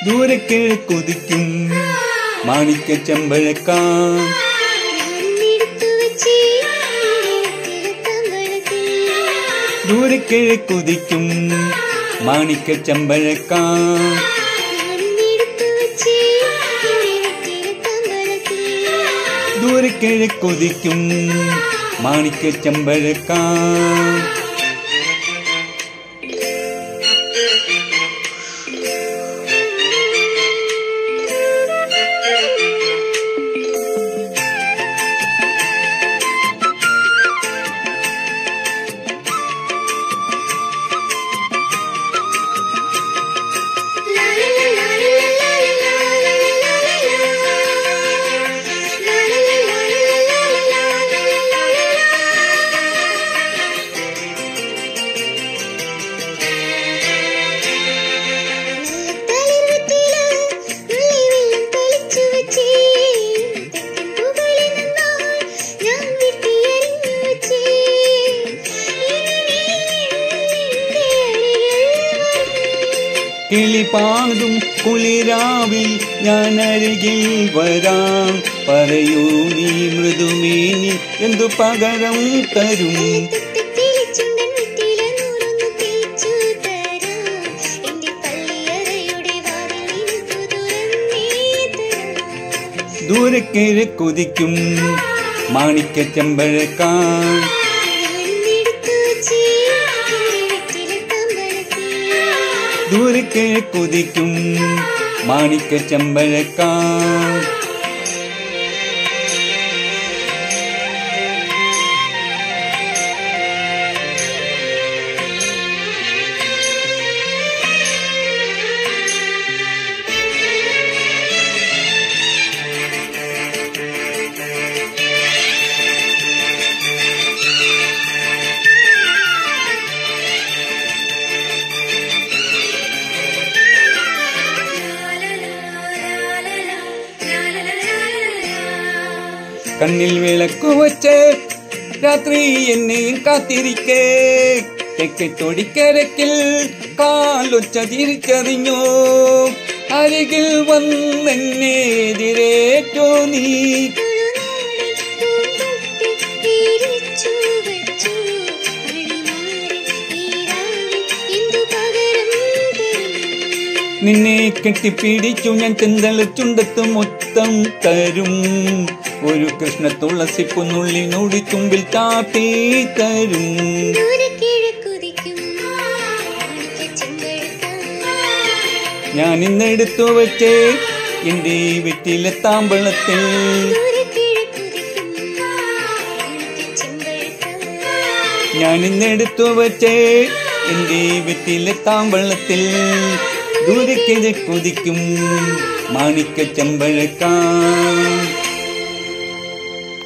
ദൂരെ കിഴക്കുതിക്കും മാണിക്ക ചെമ്പഴക്ക ദൂരെ കിഴക്കുതിക്കും മാണിക്ക ചെമ്പഴക്ക ദൂരെ കിഴക്കുതിക്കും മാണിക്ക ചെമ്പഴക്ക കിളിപാടും കുളിരാവിൽ ഞാൻ അരികിൽ വരാം പറയൂ നീ മൃദുമേനി എന്തു പകരം തരും ദൂരെ കിഴക്കുതിക്കും മാണിക്ക ചെമ്പഴക്ക ദൂരെ കിഴക്കുതിക്കും മാണിക്ക ചെമ്പഴക്ക കണ്ണിൽ വിളക്കു വച്ച് രാത്രി എന്നെയും കാത്തിരിക്കേ തെക്കത്തൊടിക്കരക്കിൽ കാലൊച്ച തിരിച്ചറിഞ്ഞോ അരികിൽ വന്നെന്നെ എതിരേറ്റോ നീ നിന്നെ കെട്ടിപ്പിടിച്ചു ഞാൻ ചെന്തള ചുണ്ടത്ത് മൊത്തം തരും ഒരു കൃഷ്ണ തുളസി പുന്നുള്ളിനോടി തുമ്പിൽ താപ്പി തരും ഞാൻ ഇന്നെടുത്തു വച്ചേ എന്റെ വീട്ടിലെ താമ്പളത്തിൽ ഞാൻ ഇന്നെടുത്തു വച്ചേ എന്റെ വീട്ടിലെ താമ്പളത്തിൽ ദൂരെ കിഴക്കുതിക്കും മാണിക്ക ചെമ്പഴക്ക